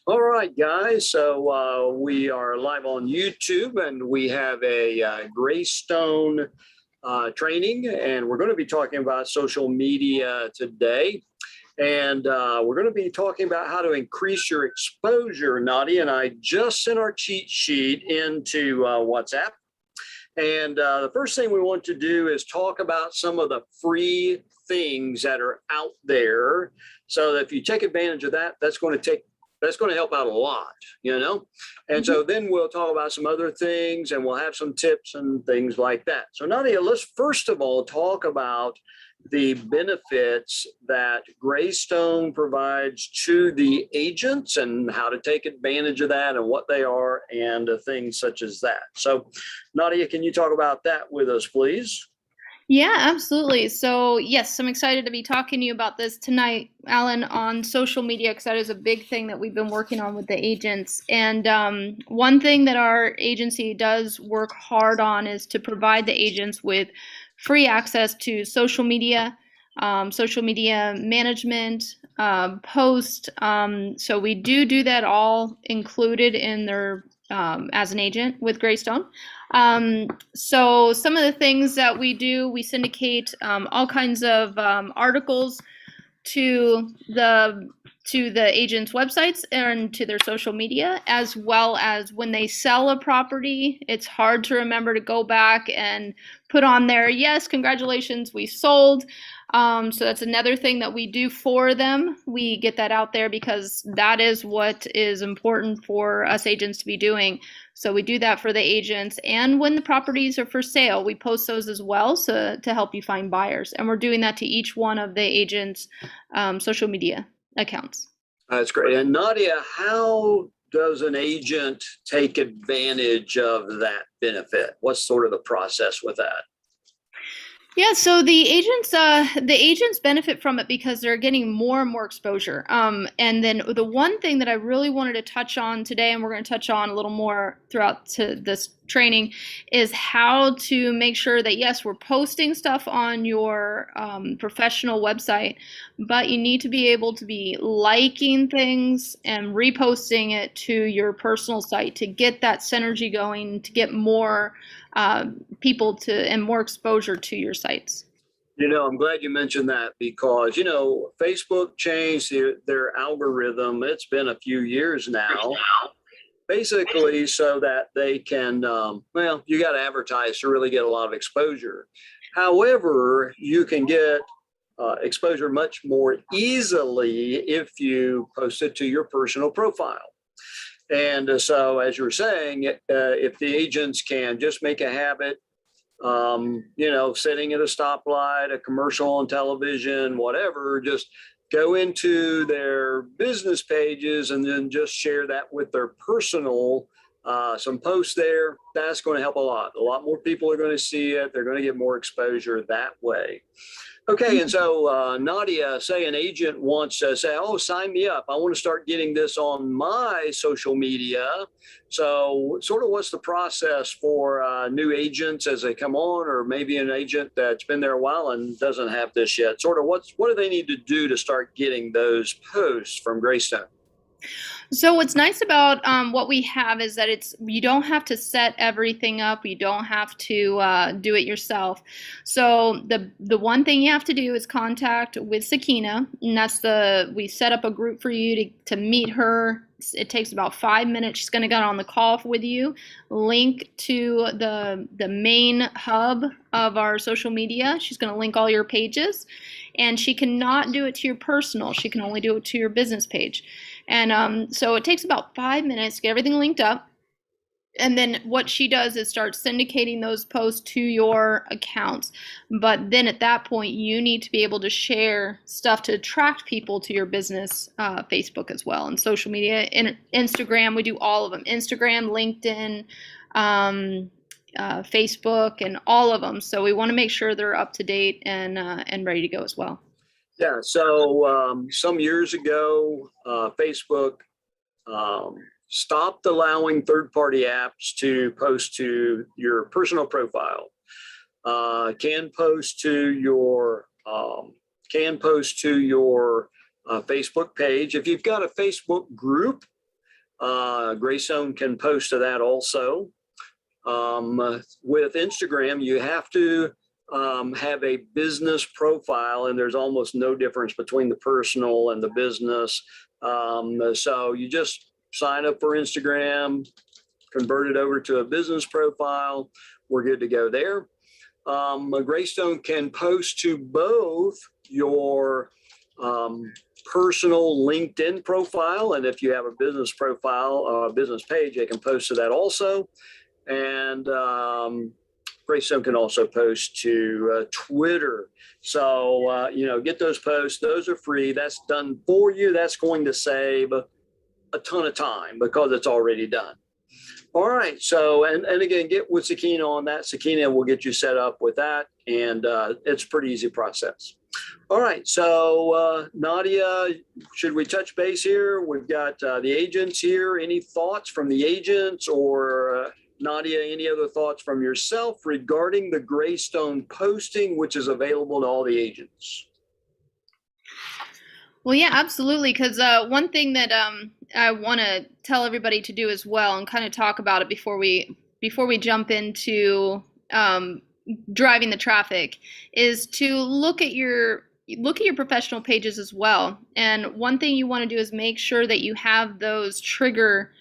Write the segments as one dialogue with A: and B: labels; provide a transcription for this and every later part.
A: All right, guys. So we are live on YouTube, and we have a Greystone training, and we're going to be talking about social media today. And we're going to be talking about how to increase your exposure. Nadia and I just sent our cheat sheet into WhatsApp. And the first thing we want to do is talk about some of the free things that are out there. So that if you take advantage of that, that's going to help out a lot. And
B: Mhm.
A: so then we'll talk about some other things and we'll have some tips and things like that. So Nadia, let's first of all talk about the benefits that Greystone provides to the agents and how to take advantage of that and what they are and things such as that. So Nadia, can you talk about that with us, please?
B: Yeah, absolutely. So, yes, I'm excited to be talking to you about this tonight, Alan, on social media, because that is a big thing that we've been working on with the agents. And one thing that our agency does work hard on is to provide the agents with free access to social media management, post. So we do that all included in their as an agent with Greystone. So some of the things that we do, we syndicate all kinds of articles to the agents' websites and to their social media, as well as when they sell a property. It's hard to remember to go back and put on there, yes, congratulations, we sold. So that's another thing that we do for them. We get that out there because that is what is important for us agents to be doing. So we do that for the agents. And when the properties are for sale, we post those as well, so to help you find buyers. And we're doing that to each one of the agents' social media accounts.
A: That's great. And Nadia, how does an agent take advantage of that benefit? What's sort of the process with that?
B: Yeah, so the agents benefit from it because they're getting more and more exposure. And then the one thing that I really wanted to touch on today, and we're going to touch on a little more throughout to this training, is how to make sure that yes, we're posting stuff on your professional website, but you need to be able to be liking things and reposting it to your personal site to get that synergy going, to get more people to and more exposure to your sites.
A: I'm glad you mentioned that because, Facebook changed their algorithm. It's been a few years now, basically, so that they can, you got to advertise to really get a lot of exposure. However, you can get exposure much more easily if you post it to your personal profile. And so, as you were saying, if the agents can just make a habit, sitting at a stoplight, a commercial on television, whatever, just go into their business pages and then just share that with their personal, some posts there. That's going to help a lot. A lot more people are going to see it. They're going to get more exposure that way. Okay, and so Nadia, say an agent wants to say, "Oh, sign me up. I want to start getting this on my social media." So, sort of, what's the process for new agents as they come on, or maybe an agent that's been there a while and doesn't have this yet? Sort of, what do they need to do to start getting those posts from Greystone?
B: So what's nice about what we have is that it's you don't have to set everything up. You don't have to do it yourself. So the one thing you have to do is contact with Sakina, and we set up a group for you to meet her. It takes about 5 minutes. She's going to get on the call with you, link to the main hub of our social media. She's going to link all your pages, and she cannot do it to your personal. She can only do it to your business page. And so it takes about 5 minutes to get everything linked up. And then what she does is start syndicating those posts to your accounts. But then at that point, you need to be able to share stuff to attract people to your business, Facebook as well, and social media. Instagram, we do all of them: Instagram, LinkedIn, Facebook, and all of them. So we want to make sure they're up to date and ready to go as well.
A: Yeah. So some years ago, Facebook stopped allowing third-party apps to post to your personal profile. Can post to your Facebook page. If you've got a Facebook group, Greystone can post to that also. With Instagram, you have to have a business profile, and there's almost no difference between the personal and the business. So you just sign up for Instagram, convert it over to a business profile. We're good to go there. Greystone can post to both your personal LinkedIn profile, and if you have a business profile, a business page, they can post to that also. And Greystone can also post to Twitter. So, get those posts. Those are free. That's done for you. That's going to save a ton of time because it's already done. All right. So, and again, get with Sakina on that. Sakina will get you set up with that. And it's a pretty easy process. All right. So, Nadia, should we touch base here? We've got the agents here. Any thoughts from the agents, or Nadia, any other thoughts from yourself regarding the Greystone posting, which is available to all the agents?
B: Well, yeah, absolutely. Because one thing that I want to tell everybody to do as well, and kind of talk about it before we jump into driving the traffic, is to look at your professional pages as well. And one thing you want to do is make sure that you have those trigger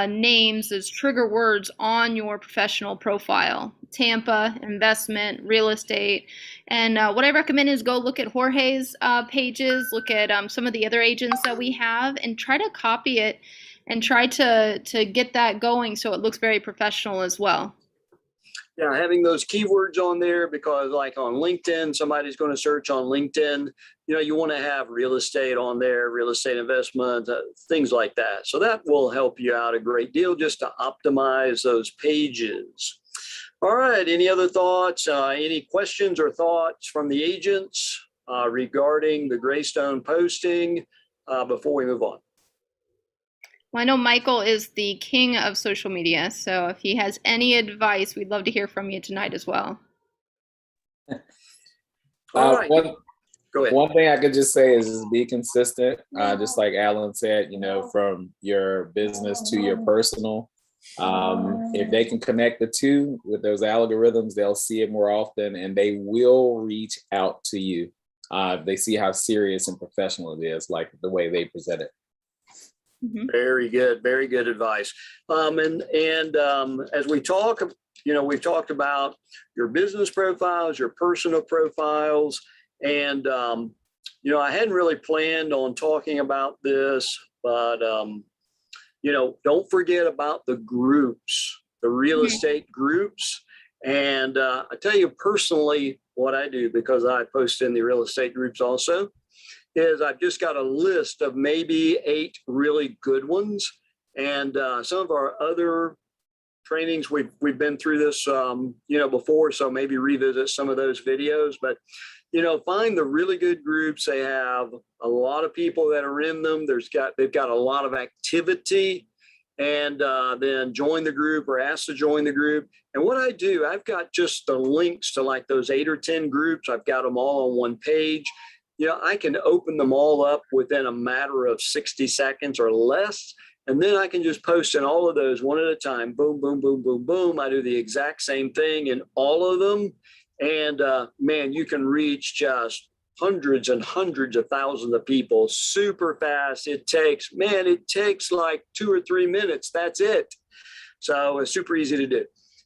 B: names, those trigger words on your professional profile. Tampa, investment, real estate. And what I recommend is go look at Jorge's pages, look at some of the other agents that we have, and try to copy it and try to get that going so it looks very professional as well.
A: Yeah, having those keywords on there, because like on LinkedIn, somebody's going to search on LinkedIn, you want to have real estate on there, real estate investment, things like that. So that will help you out a great deal just to optimize those pages. All right. Any other thoughts? Any questions or thoughts from the agents regarding the Greystone posting before we move on?
B: Well, I know Michael is the king of social media, so if he has any advice, we'd love to hear from you tonight as well.
A: All right. Go ahead.
C: One thing I could just say is just be consistent. Just like Alan said, from your business to your personal. If they can connect the two with those algorithms, they'll see it more often, and they will reach out to you. They see how serious and professional it is, like the way they present it.
B: Mm-hmm.
A: Very good advice. And as we talk, we've talked about your business profiles, your personal profiles, and I hadn't really planned on talking about this, but don't forget about the groups, the real estate groups. And I tell you personally what I do, because I post in the real estate groups also, is I've just got a list of maybe 8 really good ones. And some of our other trainings, we've been through this, before, so maybe revisit some of those videos. But, find the really good groups. They have a lot of people that are in them. They've got a lot of activity. And then join the group or ask to join the group. And what I do, I've got just the links to like those 8 or 10 groups. I've got them all on one page. I can open them all up within a matter of 60 seconds or less. And then I can just post in all of those one at a time. Boom, boom, boom, boom, boom. I do the exact same thing in all of them. And man, you can reach just hundreds and hundreds of thousands of people super fast. It takes like 2 or 3 minutes. That's it. So it's super easy to do.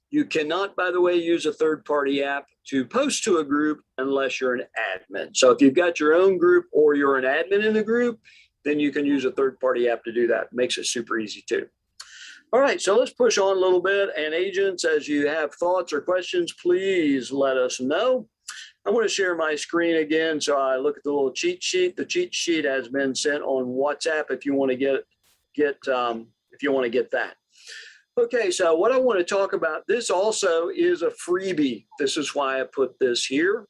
A: You cannot, by the way, use a third-party app to post to a group unless you're an admin. So if you've got your own group or you're an admin in a group, then you can use a third-party app to do that. It makes it super easy too. All right, so let's push on a little bit. And agents, as you have thoughts or questions, please let us know. I want to share my screen again. So I look at the little cheat sheet. The cheat sheet has been sent on WhatsApp if you want to get that. Okay, so what I want to talk about, this also is a freebie. This is why I put this here.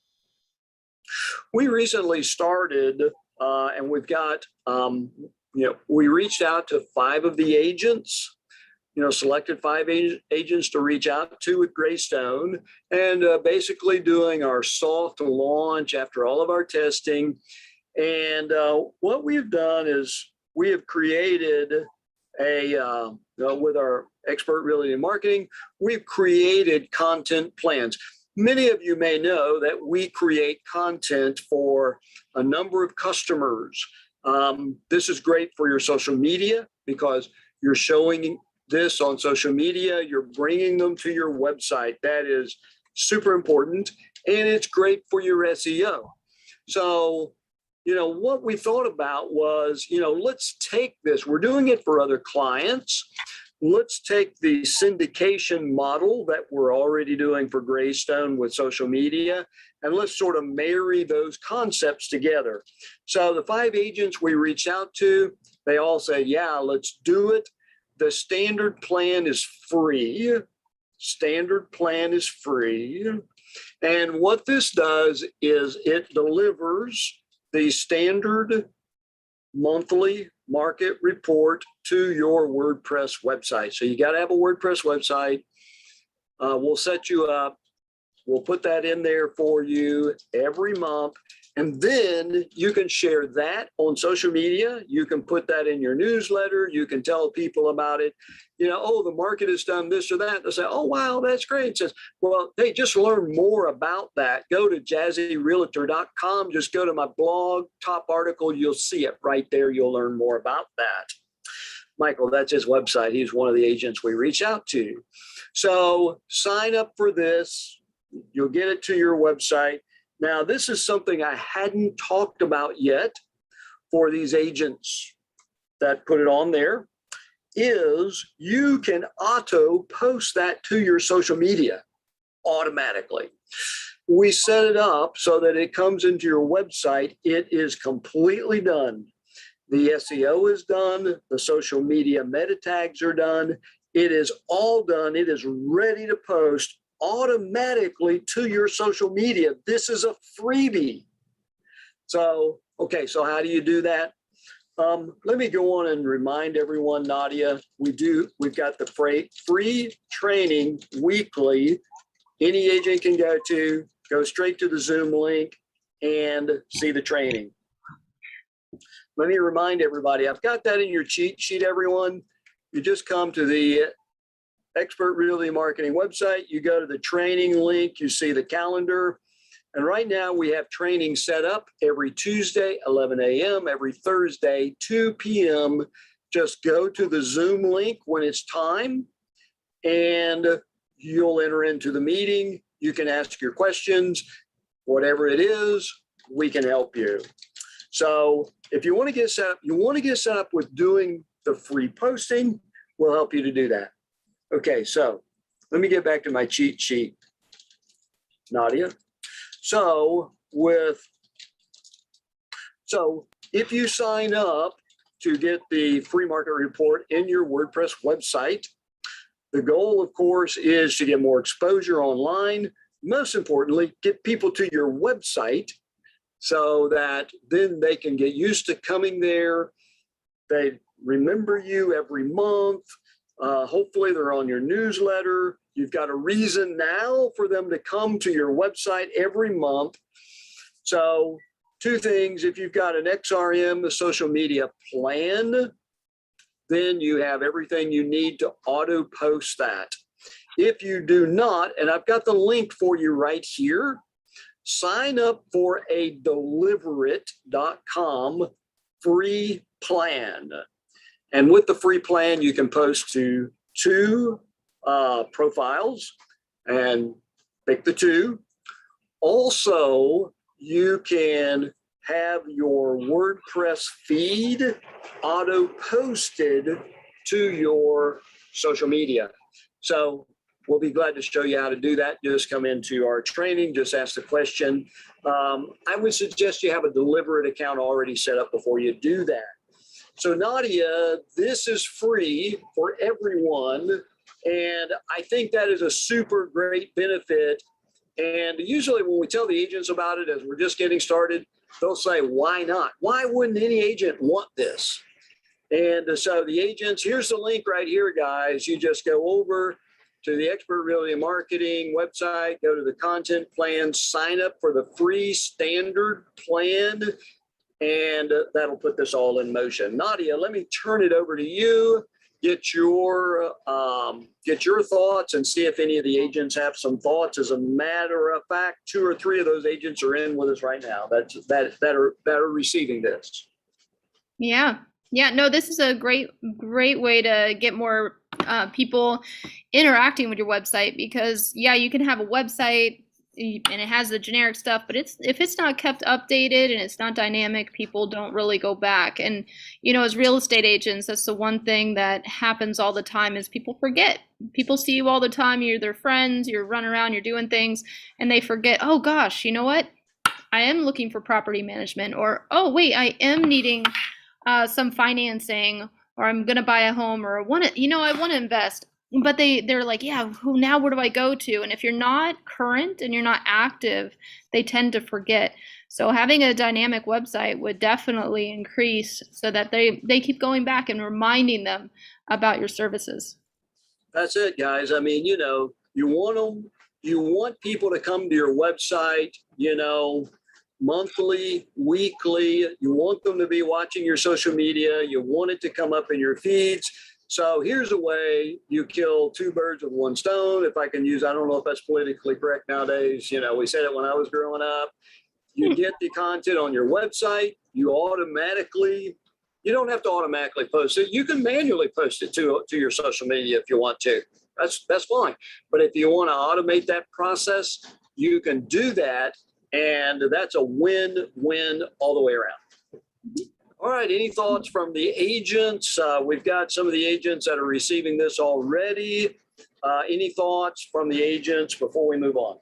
A: We recently started, and we've got, we reached out to 5 of the agents, selected 5 agents to reach out to with Greystone, and basically doing our soft launch after all of our testing. And what we've done is we have created with our expert realty and marketing, we've created content plans. Many of you may know that we create content for a number of customers. This is great for your social media because you're showing this on social media, you're bringing them to your website. That is super important, and it's great for your SEO. So, what we thought about was, let's take this. We're doing it for other clients. Let's take the syndication model that we're already doing for Greystone with social media, and let's sort of marry those concepts together. So the 5 agents we reached out to, they all said, yeah, let's do it. The standard plan is free. Standard plan is free. And what this does is it delivers the standard monthly market report to your WordPress website. So you got to have a WordPress website. We'll set you up. We'll put that in there for you every month. And then you can share that on social media. You can put that in your newsletter. You can tell people about it. Oh, the market has done this or that. They'll say, oh, wow, that's great. It says, well, hey, just learn more about that. Go to jazzyrealtor.com. Just go to my blog, top article. You'll see it right there. You'll learn more about that. Michael, that's his website. He's one of the agents we reach out to. So sign up for this. You'll get it to your website. Now, this is something I hadn't talked about yet for these agents that put it on there, is you can auto post that to your social media automatically. We set it up so that it comes into your website. It is completely done. The SEO is done. The social media meta tags are done. It is all done. It is ready to post automatically to your social media. This is a freebie. So, okay, so how do you do that? Let me go on and remind everyone, Nadia, we've got the free training weekly. Any agent can go straight to the Zoom link and see the training. Let me remind everybody, I've got that in your cheat sheet, everyone. You just come to the Expert Realty Marketing website, you go to the training link, you see the calendar. And right now we have training set up every Tuesday, 11 a.m., every Thursday, 2 p.m. Just go to the Zoom link when it's time and you'll enter into the meeting. You can ask your questions, whatever it is, we can help you. So if you want to get set up, with doing the free posting, we'll help you to do that. Okay, so let me get back to my cheat sheet, Nadia. So if you sign up to get the free market report in your WordPress website, the goal, of course, is to get more exposure online. Most importantly, get people to your website so that then they can get used to coming there. They remember you every month. Hopefully they're on your newsletter. You've got a reason now for them to come to your website every month. So 2 things, if you've got an XRM, the social media plan, then you have everything you need to auto post that. If you do not, and I've got the link for you right here, sign up for a Deliverit.com free plan. And with the free plan, you can post to 2 profiles and pick the 2. Also, you can have your WordPress feed auto posted to your social media. So we'll be glad to show you how to do that. Just come into our training, just ask the question. I would suggest you have a Deliverit account already set up before you do that. So Nadia, this is free for everyone. And I think that is a super great benefit. And usually when we tell the agents about it as we're just getting started, they'll say, why not? Why wouldn't any agent want this? And so the agents, here's the link right here, guys. You just go over to the Expert Realty and Marketing website, go to the content plan, sign up for the free standard plan, and that'll put this all in motion. Nadia, let me turn it over to you get your thoughts and see if any of the agents have some thoughts. As a matter of fact, 2 or 3 of those agents are in with us right now. That are receiving this.
B: Yeah. Yeah. No, this is a great way to get more people interacting with your website, because yeah, you can have a website and it has the generic stuff, but if it's not kept updated and it's not dynamic, people don't really go back. And as real estate agents, that's the one thing that happens all the time is people forget. People see you all the time, you're their friends, you're running around, you're doing things, and they forget, oh gosh, you know what? I am looking for property management, or oh wait, I am needing some financing, or I'm gonna buy a home, or I want to invest. But they're like, yeah, where do I go to? And if you're not current and you're not active, they tend to forget. So having a dynamic website would definitely increase, so that they keep going back and reminding them about your services.
A: That's it, guys. I mean, you want people to come to your website, monthly, weekly. You want them to be watching your social media. You want it to come up in your feeds. So here's a way you kill 2 birds with 1 stone. If I can use, I don't know if that's politically correct nowadays. We said it when I was growing up. You get the content on your website. You don't have to automatically post it. You can manually post it to your social media if you want to. That's fine. But if you want to automate that process, you can do that. And that's a win-win all the way around. All right, any thoughts from the agents? We've got some of the agents that are receiving this already. Any thoughts from the agents before we move on?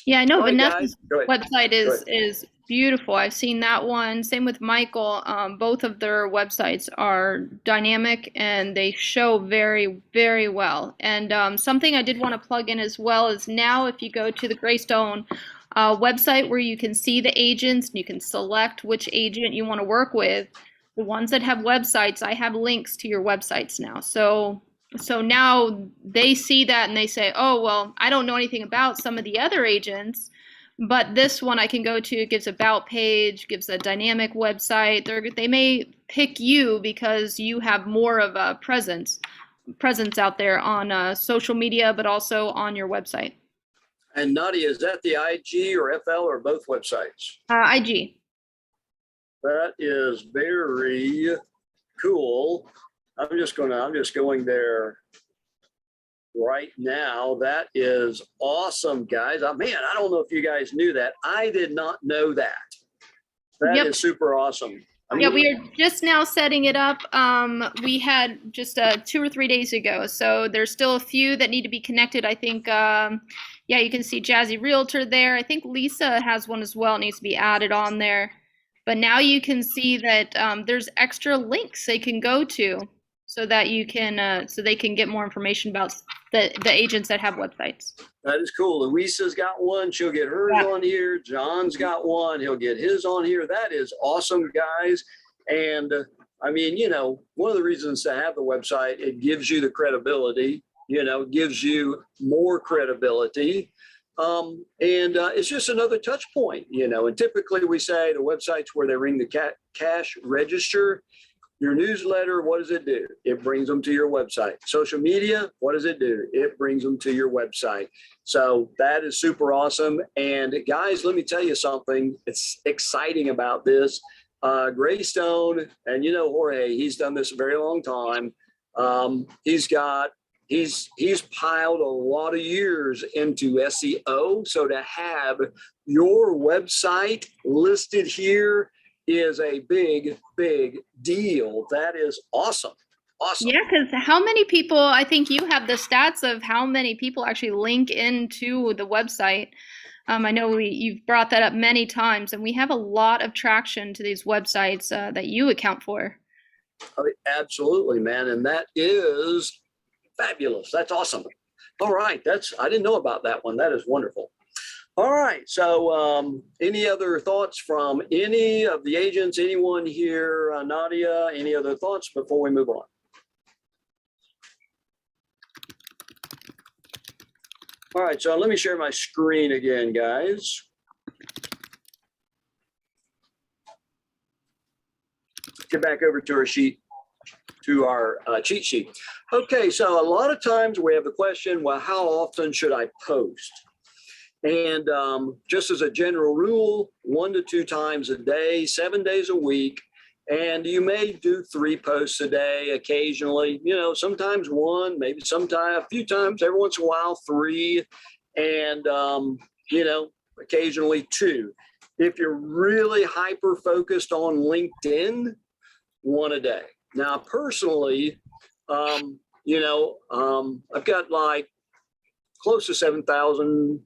B: Yeah, I know
A: Right,
B: Vanessa's website
A: is
B: beautiful. I've seen that one. Same with Michael. Both of their websites are dynamic and they show very, very well. And something I did want to plug in as well is now if you go to the Greystone website where you can see the agents, and you can select which agent you want to work with. The ones that have websites, I have links to your websites now. So now they see that and they say, oh, well, I don't know anything about some of the other agents, but this one I can go to. It gives about page, gives a dynamic website. They may pick you because you have more of a presence out there on social media, but also on your website.
A: And Nadia, is that the IG or FL or both websites?
B: IG.
A: That is very cool. I'm just going there right now. That is awesome, guys. Man, I don't know if you guys knew that. I did not know that. That is super awesome.
B: Yeah, we are just now setting it up. We had just 2 or 3 days ago. So there's still a few that need to be connected. I think, yeah, you can see Jazzy Realtor there. I think Lisa has one as well. It needs to be added on there. But now you can see that there's extra links they can go to, so that you can so they can get more information about the agents that have websites.
A: That is cool. Louisa's got one. She'll get hers on here. John's got one. He'll get his on here. That is awesome, guys. And I mean, one of the reasons to have the website, it gives you the credibility, gives you more credibility. And it's just another touch point, and typically we say the website's where they ring the cash register. Your newsletter, what does it do? It brings them to your website. Social media, what does it do? It brings them to your website. So that is super awesome. And guys, let me tell you something. It's exciting about this. Greystone, and Jorge, he's done this a very long time. He's piled a lot of years into SEO. So to have your website listed here is a big, big deal. That is awesome. Awesome.
B: Yeah, because how many people, I think you have the stats of how many people actually link into the website. I know you've brought that up many times, and we have a lot of traction to these websites that you account for.
A: Oh, absolutely, man. And that is fabulous. That's awesome. All right. I didn't know about that one. That is wonderful. All right. So any other thoughts from any of the agents, anyone here, Nadia, any other thoughts before we move on? All right. So let me share my screen again, guys. All right, so let me share my screen again, guys. get back over to our sheet, to our cheat sheet. Okay, so a lot of times we have the question, well, how often should I post? And just as a general rule, 1 to 2 times a day, 7 days a week. And you may do 3 posts a day occasionally, sometimes 1, maybe sometime, a few times, every once in a while, 3, and, occasionally 2. If you're really hyper focused on LinkedIn, 1 a day. Now, personally, I've got like close to 7,000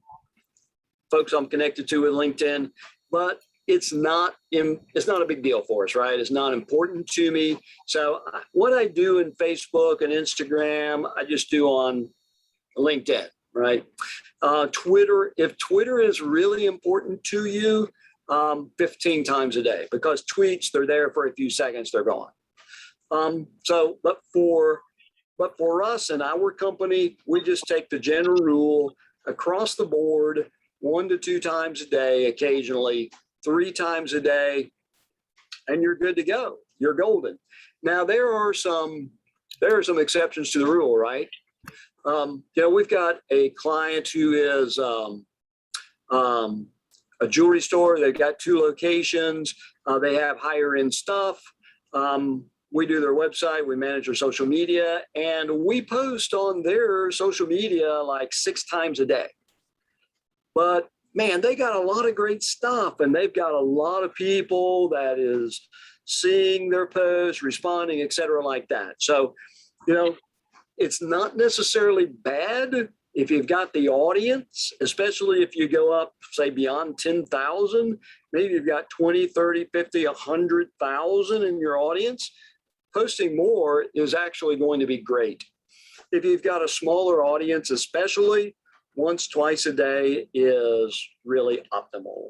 A: folks I'm connected to with LinkedIn, but it's not a big deal for us, right? It's not important to me. So what I do in Facebook and Instagram, I just do on LinkedIn, right? Twitter, if Twitter is really important to you, 15 times a day, because tweets, they're there for a few seconds, they're gone. But for us and our company, we just take the general rule across the board, 1 to 2 times a day, occasionally 3 times a day, and you're good to go. You're golden. Now there are some exceptions to the rule, right? We've got a client who is a jewelry store. They've got 2 locations. They have higher end stuff. We do their website, we manage their social media, and we post on their social media like 6 times a day. But man, they got a lot of great stuff, and they've got a lot of people that is seeing their posts, responding, et cetera, like that. So, it's not necessarily bad if you've got the audience, especially if you go up, say, beyond 10,000, maybe you've got 20, 30, 50, 100,000 in your audience. Posting more is actually going to be great. If you've got a smaller audience, especially, once, twice a day is really optimal.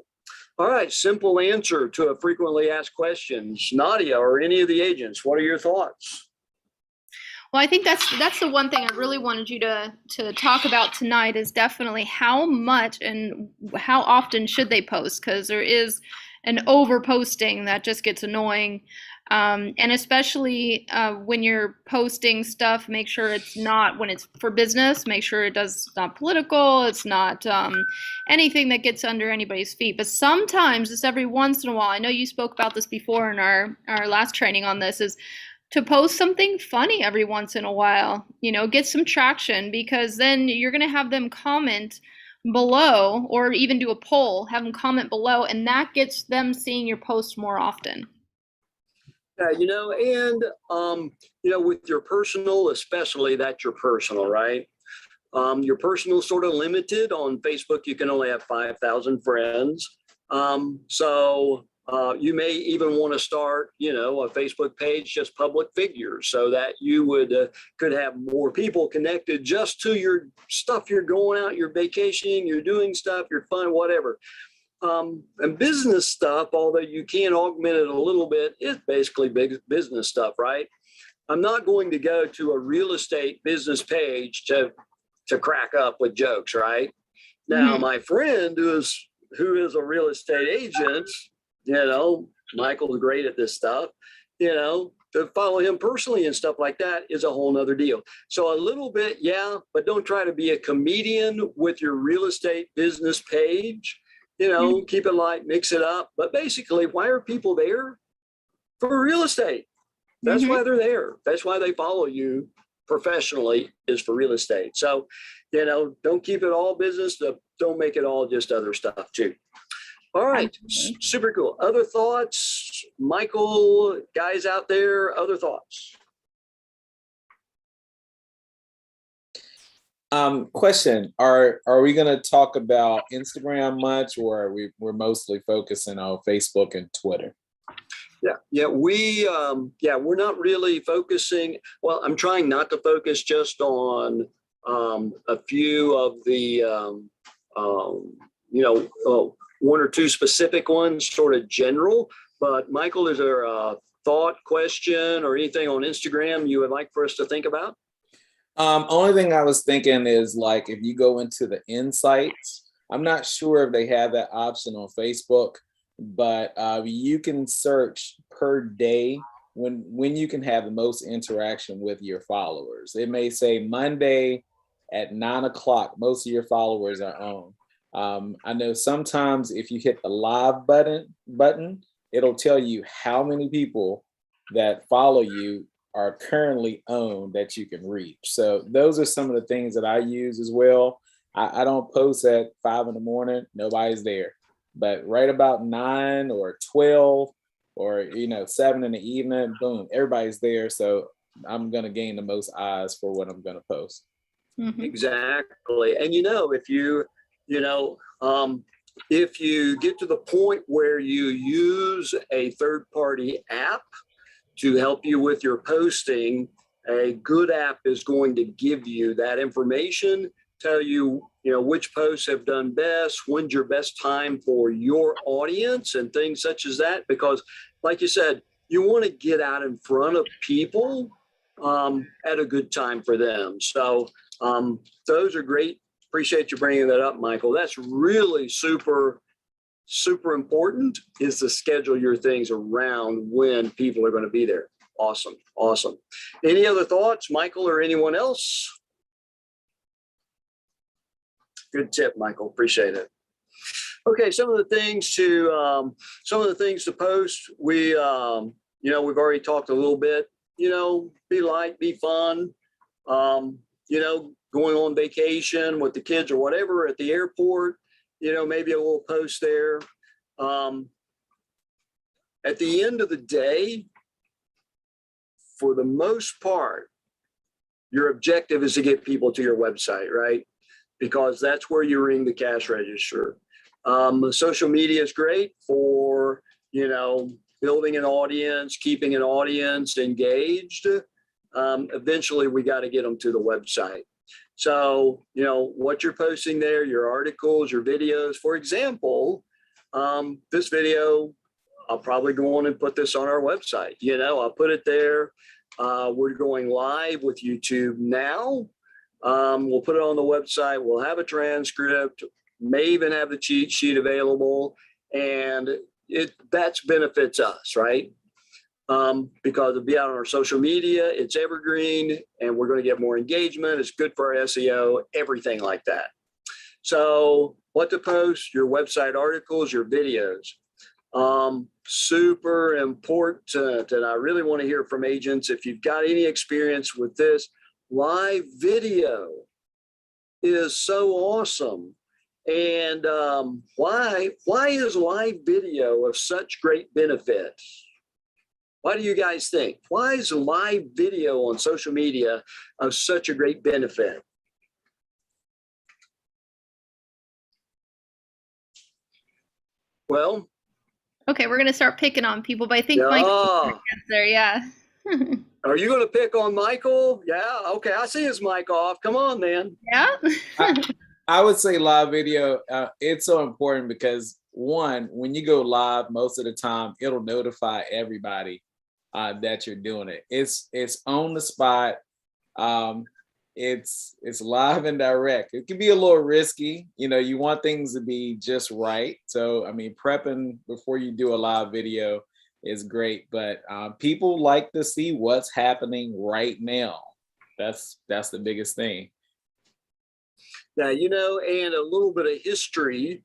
A: All right, simple answer to a frequently asked questions. Nadia or any of the agents, what are your thoughts?
B: Well, I think that's the one thing I really wanted you to talk about tonight is definitely how much and how often should they post, because there is an over posting that just gets annoying. And especially when you're posting stuff, make sure it's not, when it's for business, make sure it's not political, it's not anything that gets under anybody's feet. But sometimes, just every once in a while, I know you spoke about this before in our last training on this, is to post something funny every once in a while, get some traction, because then you're going to have them comment below, or even do a poll, have them comment below, and that gets them seeing your post more often.
A: Yeah, with your personal, especially, that's your personal, right? Your personal is sort of limited. On Facebook, you can only have 5,000 friends. You may even want to start, a Facebook page, just public figures, so that you could have more people connected just to your stuff. You're going out, you're vacationing, you're doing stuff, you're fun, whatever. And business stuff, although you can augment it a little bit, is basically big business stuff, right? I'm not going to go to a real estate business page to crack up with jokes, right? Now, my friend who is a real estate agent, Michael's great at this stuff, to follow him personally and stuff like that is a whole nother deal. So a little bit, yeah, but don't try to be a comedian with your real estate business page. Keep it light, mix it up. But basically, why are people there? For real estate. That's why they're there. That's why they follow you professionally, is for real estate. So, don't keep it all business. Don't make it all just other stuff too. All right. Super cool. Other thoughts? Michael, guys out there, other thoughts?
C: Question: Are we going to talk about Instagram much, or we're mostly focusing on Facebook and Twitter?
A: We're not really focusing. Well, I'm trying not to focus just on a few of the 1 or 2 specific ones, sort of general. But Michael, is there a thought, question, or anything on Instagram you would like for us to think about?
C: Only thing I was thinking is, like, if you go into the insights, I'm not sure if they have that option on Facebook, but you can search per day when you can have the most interaction with your followers. It may say Monday at 9 o'clock, most of your followers are on. I know sometimes if you hit the live button, it'll tell you how many people that follow you are currently on that you can reach. So those are some of the things that I use as well. I don't post at 5 in the morning, nobody's there. But right about 9 or 12 or 7 in the evening, boom, everybody's there. So I'm gonna gain the most eyes for what I'm gonna post.
B: Mm-hmm.
A: Exactly. And if you get to the point where you use a third-party app to help you with your posting, a good app is going to give you that information, tell you, which posts have done best, when's your best time for your audience and things such as that. Because like you said, you want to get out in front of people at a good time for them. So those are great. Appreciate you bringing that up, Michael. That's really super important, is to schedule your things around when people are going to be there. Awesome. Any other thoughts, Michael, or anyone else? Good tip, Michael. Appreciate it. Okay, some of the things to post. We've already talked a little bit. Be light, be fun. Going on vacation with the kids or whatever at the airport. Maybe a little post there. At the end of the day, for the most part, your objective is to get people to your website, right? Because that's where you ring the cash register. Social media is great for, building an audience, keeping an audience engaged. Eventually, we got to get them to the website. So, what you're posting there, your articles, your videos, for example, this video, I'll probably go on and put this on our website. I'll put it there. We're going live with YouTube now. We'll put it on the website. We'll have a transcript, may even have the cheat sheet available. And that benefits us, right? Because it'll be out on our social media, it's evergreen, and we're going to get more engagement. It's good for our SEO, everything like that. So what to post, your website articles, your videos. Super important. And I really want to hear from agents. If you've got any experience with this, live video is so awesome. And why is live video of such great benefit? What do you guys think? Why is live video on social media of such a great benefit? Well,
B: okay, we're gonna start picking on people, but I think Michael's there. Yeah.
A: Are you gonna pick on Michael? Yeah. Okay, I see his mic off. Come on, man.
B: Yeah.
C: I would say live video. It's so important because one, when you go live, most of the time it'll notify everybody that you're doing it. It's on the spot. It's live and direct. It can be a little risky. You want things to be just right. So, prepping before you do a live video is great, but people like to see what's happening right now. That's the biggest thing.
A: Now, and a little bit of history,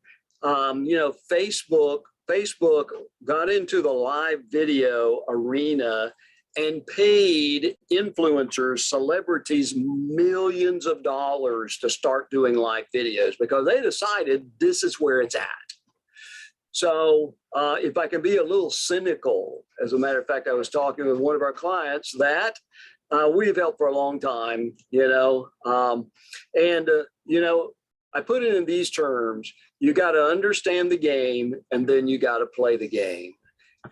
A: Facebook got into the live video arena and paid influencers, celebrities, millions of dollars to start doing live videos because they decided this is where it's at. So if I can be a little cynical, as a matter of fact, I was talking with one of our clients that we've helped for a long time, I put it in these terms. You got to understand the game, and then you got to play the game.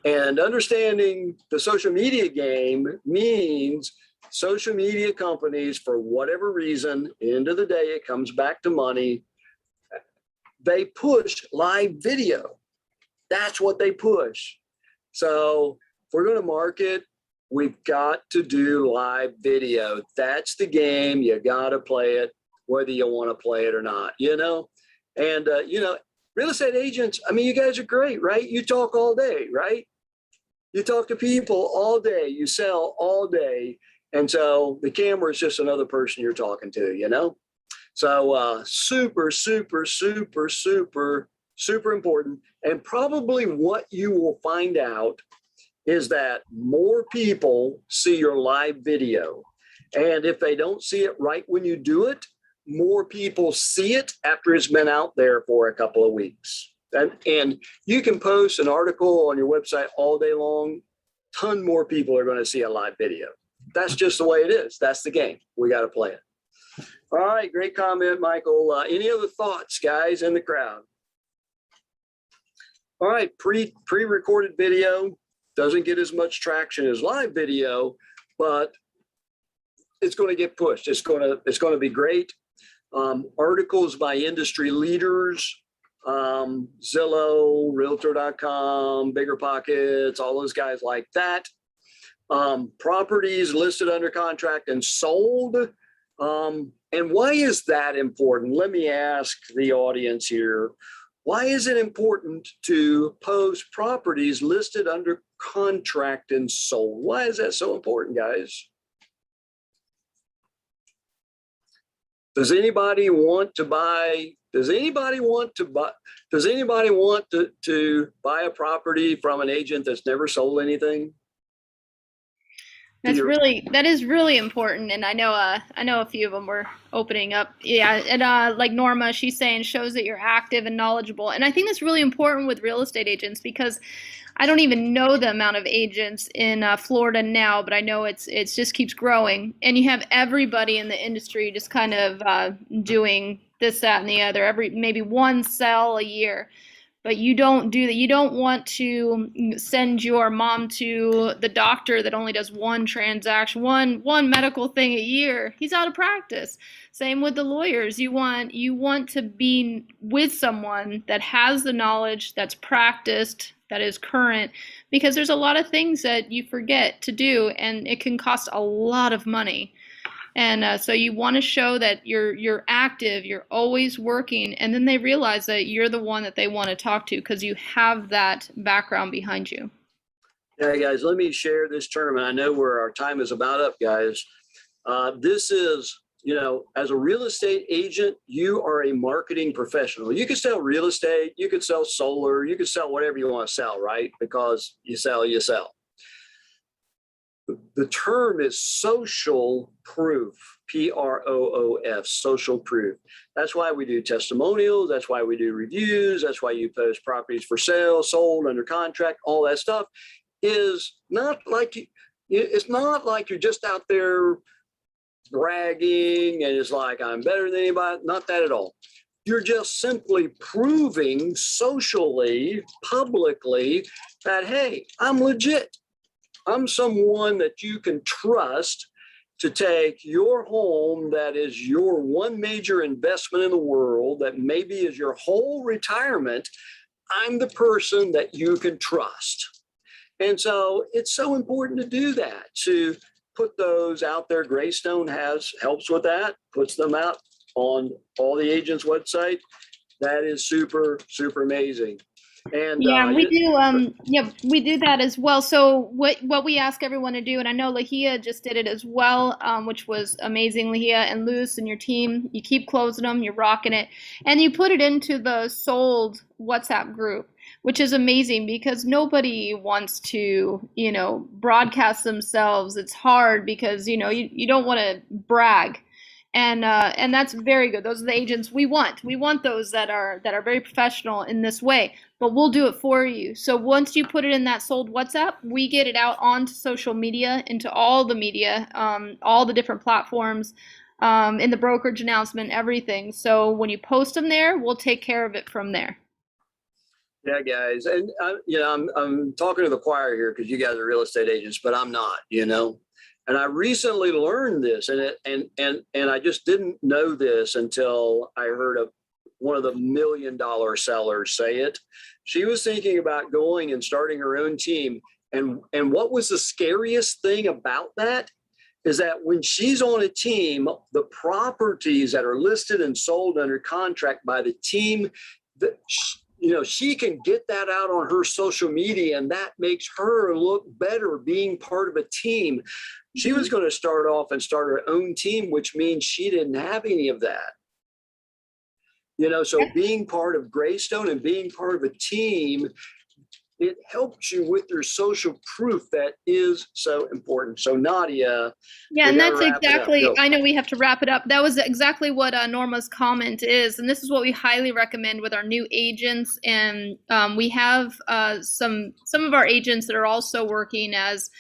A: And understanding the social media game means social media companies, for whatever reason, end of the day, it comes back to money. They push live video. That's what they push. So if we're going to market, we've got to do live video. That's the game. You got to play it, whether you want to play it or not, And, real estate agents, you guys are great, right? You talk all day, right? You talk to people all day, you sell all day. And so the camera is just another person you're talking to, you know? So super, super, super, super, super important. And probably what you will find out is that more people see your live video. And if they don't see it right when you do it, more people see it after it's been out there for a couple of weeks. And you can post an article on your website all day long. Ton more people are going to see a live video. That's just the way it is. That's the game. We got to play it. All right. Great comment, Michael. Any other thoughts, guys, in the crowd? All right. Pre-recorded video doesn't get as much traction as live video, but it's going to get pushed. It's going to be great. Articles by industry leaders, Zillow, Realtor.com, BiggerPockets, all those guys like that. Properties listed under contract and sold. And why is that important? Let me ask the audience here. Why is it important to post properties listed under contract and sold? Why is that so important, guys? Does anybody want to buy? Does anybody want to buy? Does anybody want to buy a property from an agent that's never sold anything?
B: That is really important, and I know a few of them were opening up. Yeah, and like Norma, she's saying shows that you're active and knowledgeable, and I think that's really important with real estate agents because I don't even know the amount of agents in Florida now, but I know it's just keeps growing, and you have everybody in the industry just kind of doing this, that, and the other. Maybe one sell a year. But you don't do that. You don't want to send your mom to the doctor that only does one transaction, one medical thing a year. He's out of practice. Same with the lawyers. You want to be with someone that has the knowledge, that's practiced, that is current, because there's a lot of things that you forget to do, and it can cost a lot of money. And so you want to show that you're active, you're always working, and then they realize that you're the one that they want to talk to because you have that background behind you.
A: Yeah, guys, let me share this term. And I know where our time is about up, guys. This is, as a real estate agent, you are a marketing professional. You can sell real estate, you could sell solar, you could sell whatever you want to sell, right? Because you sell. The term is social proof, Proof, social proof. That's why we do testimonials. That's why we do reviews. That's why you post properties for sale, sold, under contract. All that stuff is not like it's not like you're just out there bragging and it's like I'm better than anybody. Not that at all. You're just simply proving socially, publicly that, hey, I'm legit. I'm someone that you can trust to take your home that is your one major investment in the world, that maybe is your whole retirement. I'm the person that you can trust. And so it's so important to do that, to put those out there. Greystone helps with that, puts them out on all the agents' website. That is super, super amazing. And
B: we do. We do that as well. So what we ask everyone to do, and I know Lahia just did it as well, which was amazing. Lahia and Luz and your team, you keep closing them, you're rocking it, and you put it into the sold WhatsApp group, which is amazing because nobody wants to, broadcast themselves. It's hard because you don't want to brag. And that's very good. Those are the agents we want. We want those that are very professional in this way, but we'll do it for you. So once you put it in that sold WhatsApp, we get it out onto social media, into all the media, all the different platforms, in the brokerage announcement, everything. So when you post them there, we'll take care of it from there.
A: Yeah, guys. And I'm talking to the choir here because you guys are real estate agents, but I'm not, And I recently learned this, and I just didn't know this until I heard of one of the $1 million sellers say it. She was thinking about going and starting her own team. And what was the scariest thing about that is that when she's on a team, the properties that are listed and sold under contract by the team, she can get that out on her social media, and that makes her look better being part of a team. She was going to start off and start her own team, which means she didn't have any of that. So being part of Greystone and being part of a team, it helps you with your social proof that is so important. So Nadia.
B: Yeah, and that's exactly, I know we have to wrap it up. That was exactly what Norma's comment is. And this is what we highly recommend with our new agents. And we have some of our agents that are also working as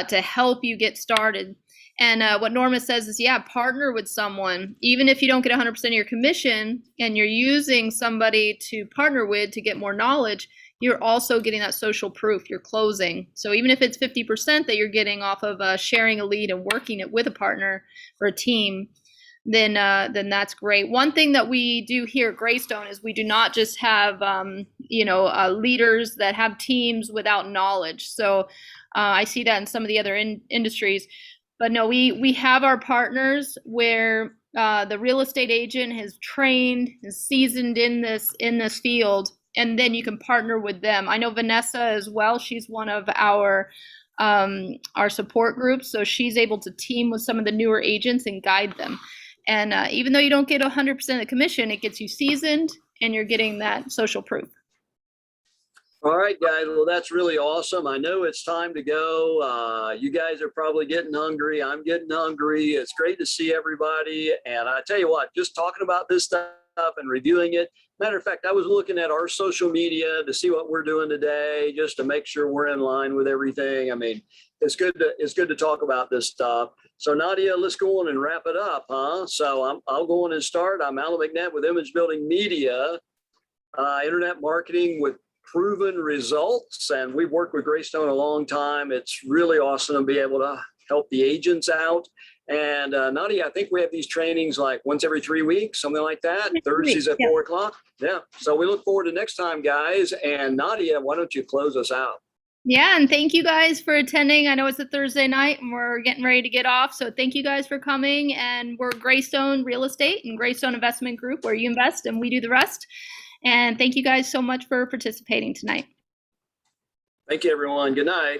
B: to help you get started. And what Norma says is, partner with someone. Even if you don't get 100% of your commission and you're using somebody to partner with to get more knowledge, you're also getting that social proof. You're closing. So even if it's 50% that you're getting off of sharing a lead and working it with a partner or a team, then that's great. One thing that we do here at Greystone is we do not just have leaders that have teams without knowledge. So I see that in some of the other industries. But no, we have our partners where the real estate agent has trained, is seasoned in this field, and then you can partner with them. I know Vanessa as well. She's one of our support groups, so she's able to team with some of the newer agents and guide them. And even though you don't get 100% of the commission, it gets you seasoned, and you're getting that social proof.
A: All right, guys. Well, that's really awesome. I know it's time to go. You guys are probably getting hungry. I'm getting hungry. It's great to see everybody. And I tell you what, just talking about this stuff and reviewing it. Matter of fact, I was looking at our social media to see what we're doing today, just to make sure we're in line with everything. I mean, it's good to talk about this stuff. So Nadia, let's go on and wrap it up, huh? So I'll go on and start. I'm Alan McNett with Image Building Media, internet marketing with proven results, and we've worked with Greystone a long time. It's really awesome to be able to help the agents out. And Nadia, I think we have these trainings like once every 3 weeks, something like that. Thursdays at 4 o'clock. Yeah. So we look forward to next time, guys. And Nadia, why don't you close us out?
B: Yeah, and thank you guys for attending. I know it's a Thursday night and we're getting ready to get off. So thank you guys for coming. And we're Greystone Real Estate and Greystone Investment Group, where you invest and we do the rest. And thank you guys so much for participating tonight.
A: Thank you, everyone. Good night.